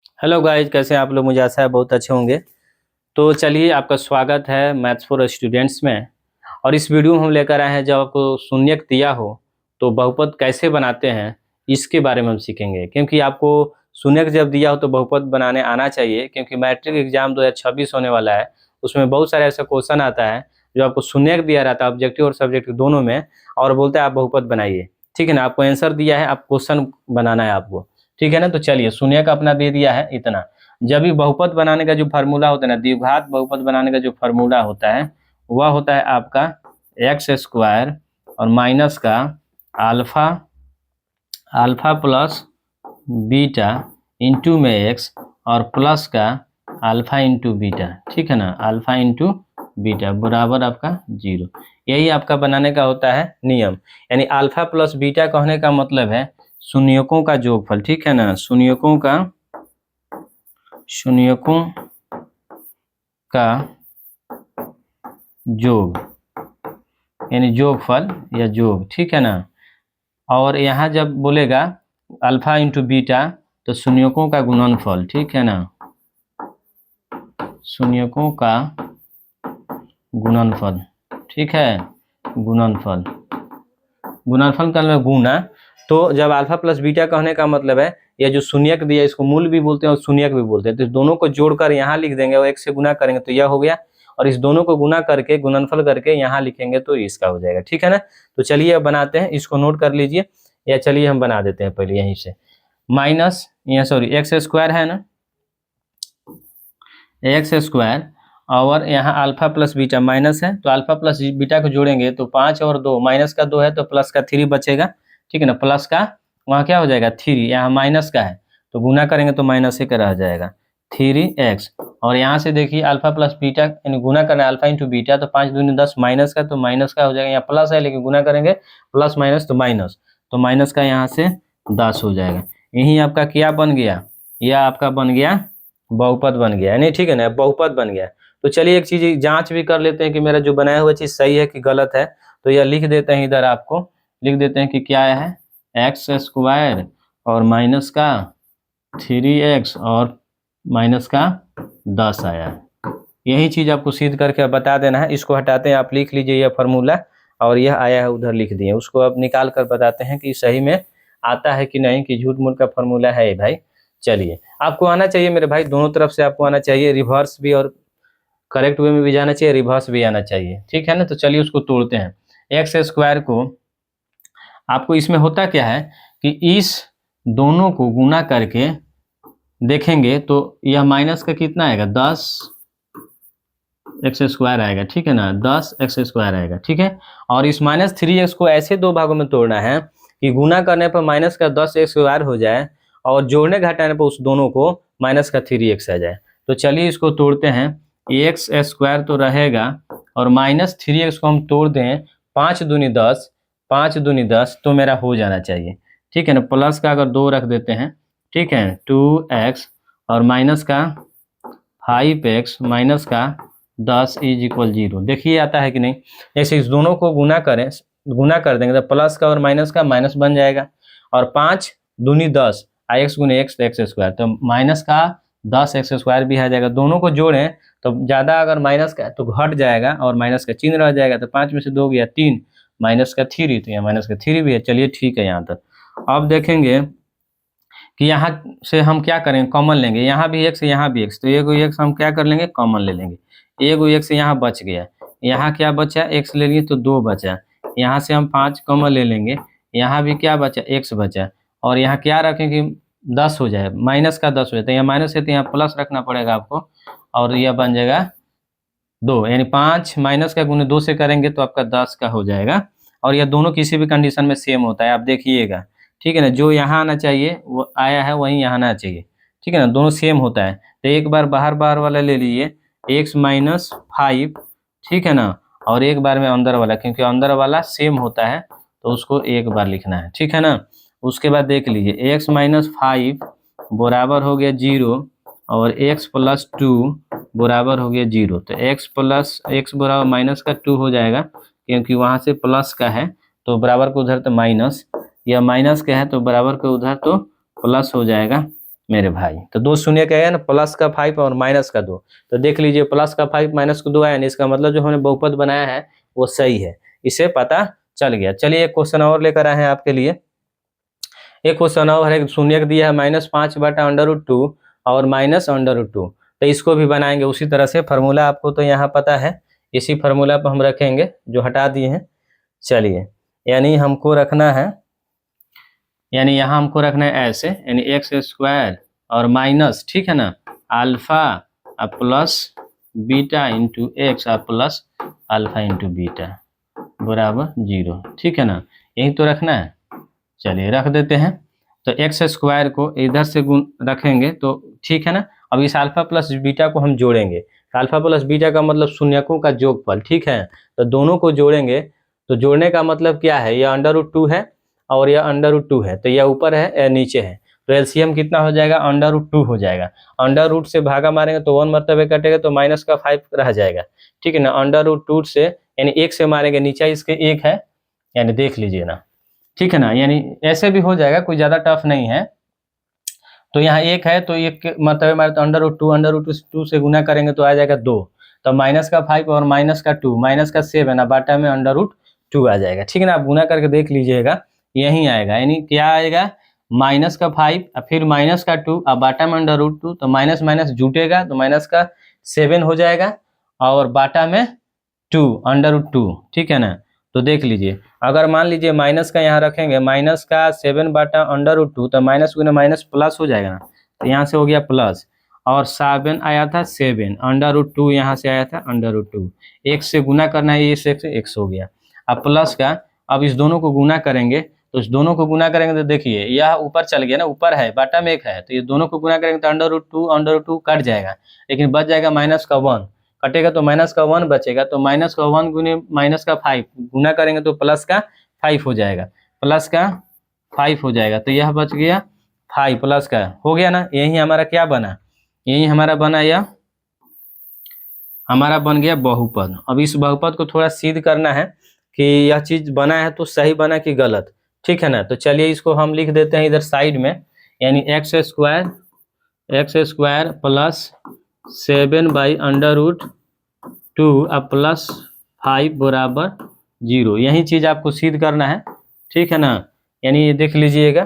Hello guys, कैसे हैं आप लोग। मुझे आशा है बहुत अच्छे होंगे। तो चलिए, आपका स्वागत है मैथ्स फॉर स्टूडेंट्स में। और इस वीडियो में हम लेकर आए हैं, जब आपको शून्यक दिया हो तो बहुपद कैसे बनाते हैं इसके बारे में हम सीखेंगे। क्योंकि आपको शून्यक जब दिया हो तो बहुपद बनाने आना चाहिए, क्योंकि मैट्रिक एग्जाम 2026 होने वाला है। उसमें बहुत सारे ऐसा क्वेश्चन आता है जो आपको शून्यक दिया रहता है ऑब्जेक्टिव और सब्जेक्टिव दोनों में, और बोलता है आप बहुपद बनाइए। ठीक है ना, आपको आंसर दिया है, आप क्वेश्चन बनाना है आपको। ठीक है ना। तो चलिए, शून्य का अपना दे दिया है इतना। जब भी बहुपद बनाने का जो फार्मूला होता है ना, द्विघात बहुपद बनाने का जो फार्मूला होता है वह होता है आपका एक्स स्क्वायर और माइनस का alpha alpha plus beta into में एक्स और प्लस का अल्फा इंटू बीटा। ठीक है ना, अल्फा इंटू बीटा बराबर आपका 0। यही आपका बनाने का होता है नियम। यानी अल्फा प्लस बीटा कहने का मतलब है शून्यकों का जोगफल। ठीक है ना, शून्यकों का योग, यानी जोगफल या योग। ठीक है ना। और यहाँ जब बोलेगा अल्फा इंटू बीटा तो शून्यकों का गुणनफल। ठीक है ना, शून्यकों का गुणनफल। ठीक है, गुणनफल का मतलब गुना। तो जब अल्फा प्लस बीटा कहने का मतलब है, ये जो शून्यक दिया इसको मूल भी बोलते हैं और शून्यक भी बोलते हैं। तो इस दोनों को जोड़कर यहाँ लिख देंगे और एक से गुना करेंगे तो यह हो गया, और इस दोनों को गुना करके गुणनफल करके यहाँ लिखेंगे तो इसका हो जाएगा। ठीक है ना। तो चलिए अब बनाते हैं, इसको नोट कर लीजिए, या चलिए हम बना देते हैं पहले यहीं से। माइनस यहाँ सॉरी एक्स स्क्वायर है ना, एक्स स्क्वायर, और यहाँ अल्फा प्लस बीटा माइनस है, तो अल्फा प्लस बीटा को जोड़ेंगे तो 5 और 2, माइनस का 2 है तो प्लस का 3 बचेगा। ठीक है ना, प्लस का वहाँ क्या हो जाएगा 3, यहाँ माइनस का है तो गुना करेंगे तो माइनस का रह जाएगा 3x। और यहाँ से देखिए अल्फा प्लस बीटा यानी गुना करना है अल्फा इंटू बीटा, तो 5 दूनी 10 माइनस का, तो माइनस का हो जाएगा। यहाँ प्लस है लेकिन गुना करेंगे प्लस माइनस तो माइनस, तो माइनस का यहाँ से 10 हो जाएगा। यही आपका क्या बन गया, यह आपका बन गया बहुपद बन गया। नहीं ठीक है ना, बहुपद बन गया। तो चलिए एक चीज जांच भी कर लेते हैं कि मेरा जो बनाया हुआ चीज सही है कि गलत है। तो यह लिख देते हैं, इधर आपको लिख देते हैं कि क्या है, एक्स स्क्वायर और माइनस का 3x और माइनस का 10 आया। यही चीज आपको सिद्ध करके बता देना है। इसको हटाते हैं, आप लिख लीजिए यह फार्मूला, और यह आया है उधर लिख दिए, उसको अब निकाल कर बताते हैं कि सही में आता है कि नहीं, कि झूठ मूठ का फार्मूला है भाई। चलिए, आपको आना चाहिए मेरे भाई, दोनों तरफ से आपको आना चाहिए, रिवर्स भी और करेक्ट वे में भी जाना चाहिए, रिवर्स भी आना चाहिए। ठीक है ना। तो चलिए उसको तोड़ते हैं। एक्स स्क्वायर को आपको इसमें होता क्या है कि इस दोनों को गुना करके देखेंगे तो यह माइनस का कितना आएगा, 10 एक्स स्क्वायर आएगा। ठीक है ना, 10 एक्स स्क्वायर आएगा। ठीक है, और इस माइनस 3x को ऐसे दो भागों में तोड़ना है कि गुना करने पर माइनस का 10 एक्स स्क्वायर हो जाए और जोड़ने घटाने पर उस दोनों को माइनस का 3x आ जाए। तो चलिए इसको तोड़ते हैं। एक्स स्क्वायर तो रहेगा और माइनस 3x को हम तोड़ दें, 5 दूनी 10, 5 दूनी 10 तो मेरा हो जाना चाहिए। ठीक है ना, प्लस का अगर 2 रख देते हैं, ठीक है, 2x और माइनस का 5x माइनस का 10 इज इक्वल 0। देखिए आता है कि नहीं। जैसे इस दोनों को गुना करें, गुना कर देंगे तो प्लस का और माइनस का माइनस बन जाएगा, और 5 दूनी 10 x गुने x तो एक्स स्क्वायर, तो माइनस का 10 एक्स स्क्वायर भी आ जाएगा। दोनों को जोड़ें तो ज़्यादा अगर माइनस का तो घट जाएगा और माइनस का चिन्ह रह जाएगा, तो 5 में से 2 गया 3, माइनस का 3, तो यहाँ माइनस का 3 भी है। चलिए ठीक है यहाँ तक। अब देखेंगे कि यहाँ से हम क्या करेंगे, कॉमन लेंगे, यहाँ भी x यहाँ भी x, तो एगो x हम क्या कर लेंगे, कॉमन ले लेंगे। एगो x यहाँ बच गया, यहाँ क्या बचा, x ले लिए तो 2 बचा, यहाँ से हम 5 कॉमन ले लेंगे, यहाँ भी क्या बचा, x बचा, और यहाँ क्या रखेंगे 10 हो जाए, माइनस का 10 हो जाए, तो यहाँ माइनस है तो यहाँ प्लस रखना पड़ेगा आपको, और यह बन जाएगा 2, यानी 5 माइनस का गुने 2 से करेंगे तो आपका 10 का हो जाएगा। और यह दोनों किसी भी कंडीशन में सेम होता है, आप देखिएगा। ठीक है ना, जो यहाँ आना चाहिए वो आया है, वहीं यहाँ आना चाहिए। ठीक है ना, दोनों सेम होता है। तो एक बार बाहर बाहर वाला ले लीजिए, x माइनस 5, ठीक है ना, और एक बार में अंदर वाला, क्योंकि अंदर वाला सेम होता है तो उसको एक बार लिखना है। ठीक है ना। उसके बाद देख लीजिए x माइनस 5 बराबर हो गया 0 और x प्लस 2 बराबर हो गया 0। तो x प्लस x बराबर माइनस का 2 हो जाएगा, क्योंकि वहाँ से प्लस का है तो बराबर को उधर तो माइनस, या माइनस का है तो बराबर के उधर तो प्लस हो जाएगा। मेरे भाई। तो दो शून्य क्या है ना, प्लस का 5 और माइनस का 2। तो देख लीजिए प्लस का 5 माइनस का 2 आया, इसका मतलब जो हमने बहुपद बनाया है वो सही है, इसे पता चल गया। चलिए एक क्वेश्चन और लेकर आए हैं आपके लिए। एक क्वेश्चन और है, शून्य दिया है -5/√2 और -√2। तो इसको भी बनाएंगे उसी तरह से। फार्मूला आपको तो यहाँ पता है, इसी फार्मूला पर हम रखेंगे जो हटा दिए हैं। चलिए यानी हमको रखना है, यानी यहाँ हमको रखना है ऐसे, यानी x² और माइनस, ठीक है ना, alpha plus beta into x plus alpha into beta बराबर 0, ठीक है ना, यही तो रखना है। चलिए रख देते हैं। तो x² को इधर से गुण रखेंगे तो ठीक है ना। अब इस अल्फा प्लस बीटा को हम जोड़ेंगे। अल्फा प्लस बीटा का मतलब शून्यकों का जोगफल, ठीक है। तो दोनों को जोड़ेंगे, तो जोड़ने का मतलब क्या है, यह √2 है और यह √2 है, तो यह ऊपर है या नीचे है। तो एलसीएम कितना हो जाएगा, √2 हो जाएगा। अंडर से भागा मारेंगे तो 1 मरतबे कटेगा तो माइनस का 5 रह जाएगा, ठीक है ना। √2 से यानी 1 से मारेंगे, नीचे इसके 1 है, यानी देख लीजिए ना, ठीक है ना। यानी ऐसे भी हो जाएगा, कोई ज़्यादा टफ नहीं है। तो यहाँ 1 है तो 1 मतलब हमारे तो √2 से गुना करेंगे तो आ जाएगा 2। तो माइनस का 5 और माइनस का 2 माइनस का 7 बाटा में √2 आ जाएगा, ठीक है ना। आप गुना करके देख लीजिएगा, यही आएगा। यानी क्या आएगा, माइनस का 5 और फिर माइनस का 2 और बाटा में √2। तो माइनस माइनस जुटेगा तो माइनस का 7 हो जाएगा और बाटा में 2 √2, ठीक है ना। तो देख लीजिए, अगर मान लीजिए माइनस का यहाँ रखेंगे, माइनस का 7 बाटा √2, तो माइनस गुना माइनस प्लस हो जाएगा ना। तो यहाँ से हो गया प्लस, और 7 आया था 7, √2 यहाँ से आया था √2। 1 से गुना करना है, ये से x हो गया। अब प्लस का, अब इस दोनों को गुना करेंगे, तो इस दोनों को गुना करेंगे तो देखिए यह ऊपर चल गया ना, ऊपर है बाटा में 1 है, तो ये दोनों को गुना करेंगे तो √2 कट जाएगा, लेकिन बच जाएगा माइनस का 1, कटेगा तो माइनस का 1 बचेगा। तो माइनस का 1 गुने माइनस का 5 गुना करेंगे तो प्लस का 5 हो जाएगा, प्लस का 5 हो जाएगा। तो यह बच गया 5 प्लस का हो गया ना। यही हमारा क्या बना, यही हमारा बना, यह हमारा बन गया बहुपद। अब इस बहुपद को थोड़ा सिद्ध करना है कि यह चीज बना है तो सही बना कि गलत, ठीक है ना। तो चलिए इसको हम लिख देते हैं इधर साइड में, यानी x² प्लस 7/√2 प्लस 5 बराबर 0। यही चीज आपको सिद्ध करना है, ठीक है ना। यानी ये देख लीजिएगा,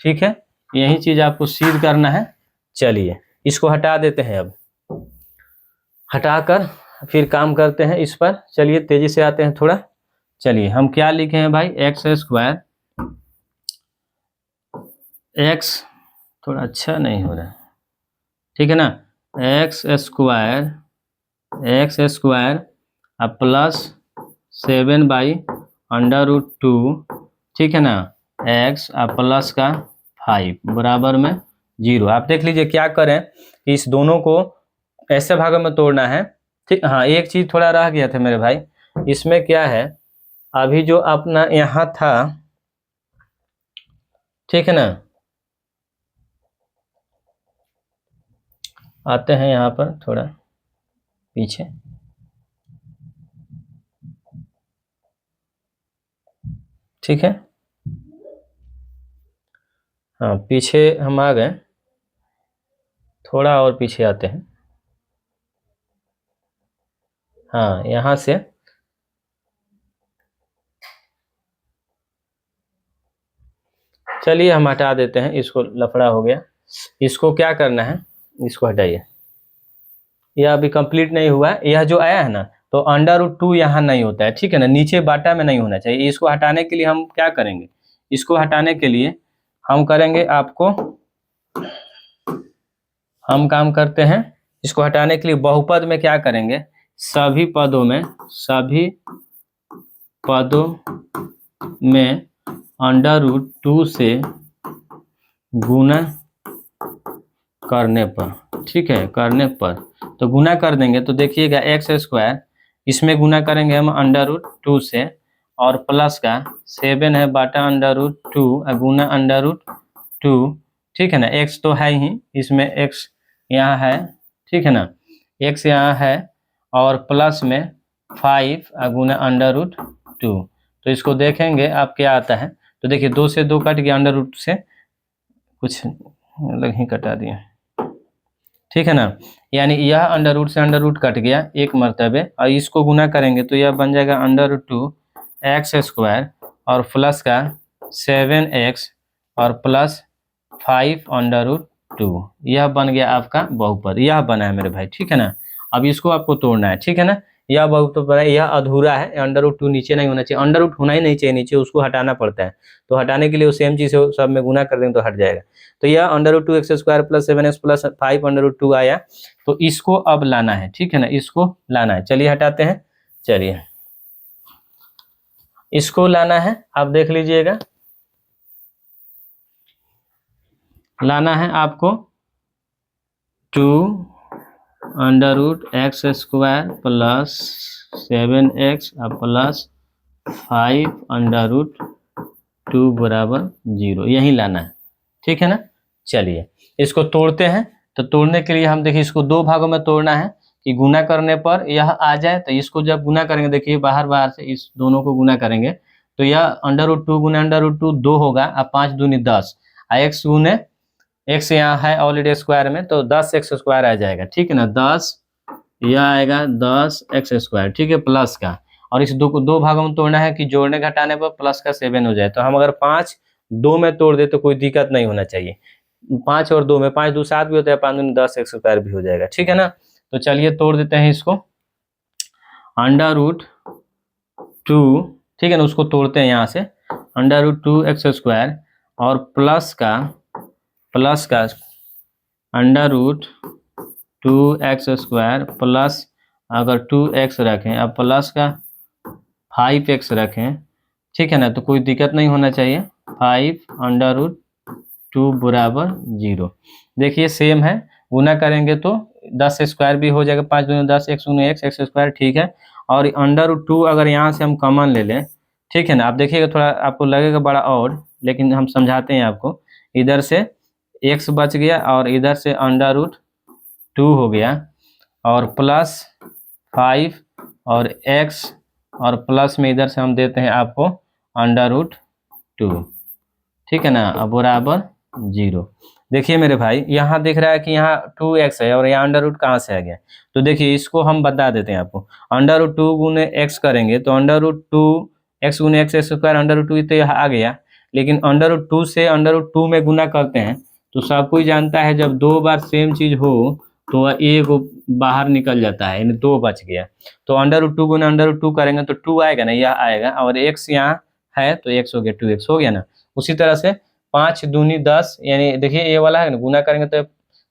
ठीक है, यही चीज आपको सिद्ध करना है। चलिए इसको हटा देते हैं, अब हटाकर फिर काम करते हैं इस पर। चलिए तेजी से आते हैं थोड़ा। चलिए हम क्या लिखे हैं भाई, x², x थोड़ा अच्छा नहीं हो रहा है, ठीक है ना, x² प्लस 7/√2, ठीक है ना, x प्लस का 5 बराबर में 0। आप देख लीजिए क्या करें कि इस दोनों को ऐसे भागों में तोड़ना है, ठीक। हाँ एक चीज थोड़ा रह गया था मेरे भाई, इसमें क्या है, अभी जो अपना यहाँ था, ठीक है ना, आते हैं यहाँ पर थोड़ा पीछे, ठीक है। हाँ पीछे हम आ गए, थोड़ा और पीछे आते हैं। हाँ यहाँ से चलिए हम हटा देते हैं, इसको लफड़ा हो गया। इसको क्या करना है, इसको हटाइए, यह अभी कंप्लीट नहीं हुआ है। यह जो आया है ना, तो √2 यहाँ नहीं होता है, ठीक है ना, नीचे बाटा में नहीं होना चाहिए। इसको हटाने के लिए हम क्या करेंगे, इसको हटाने के लिए हम करेंगे, आपको हम काम करते हैं, इसको हटाने के लिए बहुपद में क्या करेंगे, सभी पदों में √2 से गुना करने पर, ठीक है, करने पर तो गुना कर देंगे तो देखिएगा x², इसमें गुना करेंगे हम √2 से, और प्लस का 7 है बाटा √2 गुना √2, ठीक है ना। x तो है ही, इसमें x यहाँ है, ठीक है ना, x यहाँ है, और प्लस में 5 गुना √2। तो इसको देखेंगे आप क्या आता है। तो देखिए 2 से 2 कट गया, √2 से कुछ अलग ही कटा दिए, ठीक है ना। यानी यह अंडर रूट से अंडर रूट कट गया एक मर्तबे, और इसको गुना करेंगे तो यह बन जाएगा अंडर रूट 2x² और प्लस का 7x और प्लस 5 अंडर रूट 2। यह बन गया आपका बहुपद, यह बना है मेरे भाई, ठीक है ना। अब इसको आपको तोड़ना है, ठीक है ना। यह बहुपद बना, यह अधूरा है, अंडर रूट 2 नीचे नहीं होना चाहिए, अंडर रूट होना ही नहीं चाहिए नीचे, उसको हटाना पड़ता है। तो हटाने के लिए वो सेम चीज़ सब में गुना कर देंगे तो हट जाएगा। तो यह under root 2x² plus 7x plus 5 under root 2 आया। तो इसको अब लाना है, ठीक है ना, इसको लाना है। चलिए हटाते हैं, चलिए इसको लाना है। आप देख लीजिएगा, लाना है आपको 2 under root x² plus 7x plus 5 under root 2 बराबर 0, यही लाना है, ठीक है ना। चलिए इसको तोड़ते हैं। तो तोड़ने के लिए हम देखिए इसको दो भागों में तोड़ना है कि गुना करने पर यह आ जाए। तो इसको जब गुना करेंगे, देखिए बाहर बाहर से इस दोनों को गुना करेंगे तो यह अंडर रूट 2 गुना अंडर रूट 2 2 होगा। अब 5 दूनी 10, x गुने x यहाँ है ऑलरेडी स्क्वायर में, तो 10x² आ जाएगा, ठीक है ना। 10 यह आएगा 10x², ठीक है, प्लस का। और इस दो भागों में तोड़ना है कि जोड़ने घटाने पर प्लस का 7 हो जाए। तो हम अगर 5 2 में तोड़ दे तो कोई दिक्कत नहीं होना चाहिए। 5 और 2 में 5 2 7 भी होता है, 5 दूनी 10x² भी हो जाएगा, ठीक है ना। तो चलिए तोड़ देते हैं इसको। अंडर रूट 2, ठीक है ना, उसको तोड़ते हैं यहाँ से। अंडर रूट 2x² और प्लस का अंडर रूट 2x² प्लस, अगर 2x रखें अब प्लस का 5x रखें, ठीक है ना, तो कोई दिक्कत नहीं होना चाहिए। 5 अंडर रूट 2 बराबर 0। देखिए सेम है, गुना करेंगे तो 10² भी हो जाएगा, 5 दूनी 10, x दूनी x² ठीक है। और अंडर रूट 2 अगर यहाँ से हम कॉमन ले लें, ठीक है ना, आप देखिएगा थोड़ा आपको लगेगा बड़ा और, लेकिन हम समझाते हैं आपको। इधर से x बच गया और इधर से अंडर रूट 2 हो गया और प्लस 5 और x और प्लस में इधर से हम देते हैं आपको अंडर रूट 2, ठीक है ना, अब बराबर 0। देखिए मेरे भाई यहाँ दिख रहा है कि यहाँ 2x है और यहाँ अंडर रूट कहाँ से आ गया। तो देखिए इसको हम बता देते हैं आपको। अंडर रूट 2 गुने x करेंगे तो अंडर रूट 2 x गुने x² अंडर रूट 2 तो यहाँ आ गया। लेकिन अंडर रूट 2 से अंडर रूट 2 में गुना करते हैं तो सब कोई जानता है जब 2 बार सेम चीज हो तो एक बाहर निकल जाता है, यानी 2 बच गया। तो अंडर रूट 2 गुना अंडर रूट 2 करेंगे तो 2 आएगा ना, यह आएगा, और x यहाँ है तो x हो गया, 2x हो गया ना। उसी तरह से 5 दूनी 10, यानी देखिए ये वाला है ना, गुना करेंगे तो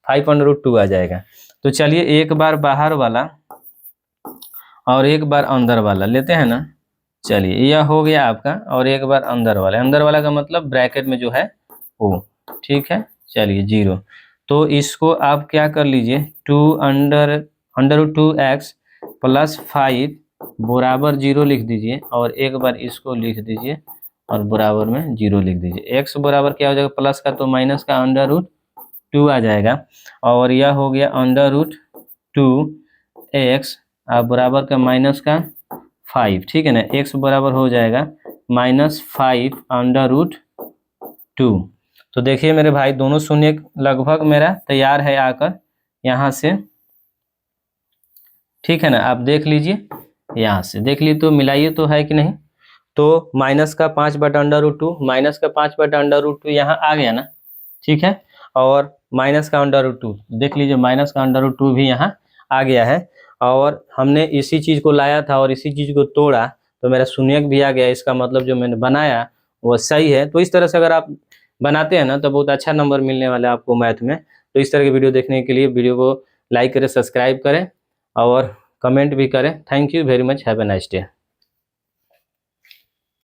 5 अंडर रूट 2 आ जाएगा। तो चलिए एक बार बाहर वाला और एक बार अंदर वाला लेते हैं ना। चलिए यह हो गया आपका, और एक बार अंदर वाला का मतलब ब्रैकेट में जो है वो, ठीक है। चलिए 0, तो इसको आप क्या कर लीजिए, 2 अंडर रूट 2x प्लस 5 बराबर 0 लिख दीजिए, और एक बार इसको लिख दीजिए और बराबर में 0 लिख दीजिए। x बराबर क्या हो जाएगा, प्लस का तो माइनस का अंडर रूट 2 आ जाएगा, और यह हो गया अंडर रूट 2x बराबर का माइनस का 5, ठीक है ना। x बराबर हो जाएगा -5 अंडर रूट 2। तो देखिए मेरे भाई दोनों शून्य लगभग मेरा तैयार है आकर यहाँ से, ठीक है ना। आप देख लीजिए, यहाँ से देख लीजिए तो मिलाइए तो है कि नहीं। तो माइनस का 5 बटा अंडर रूट 2, माइनस का 5 बटा अंडर रूट 2 यहाँ आ गया ना, ठीक है। और माइनस का अंडर रूट 2 देख लीजिए, माइनस का अंडर रूट 2 भी यहाँ आ गया है। और हमने इसी चीज़ को लाया था और इसी चीज़ को तोड़ा तो मेरा शून्यक भी आ गया। इसका मतलब जो मैंने बनाया वो सही है। तो इस तरह से अगर आप बनाते हैं ना तो बहुत अच्छा नंबर मिलने वाला है आपको मैथ में। तो इस तरह की वीडियो देखने के लिए वीडियो को लाइक करें, सब्सक्राइब करें और कमेंट भी करें। Thank you very much, have a nice day.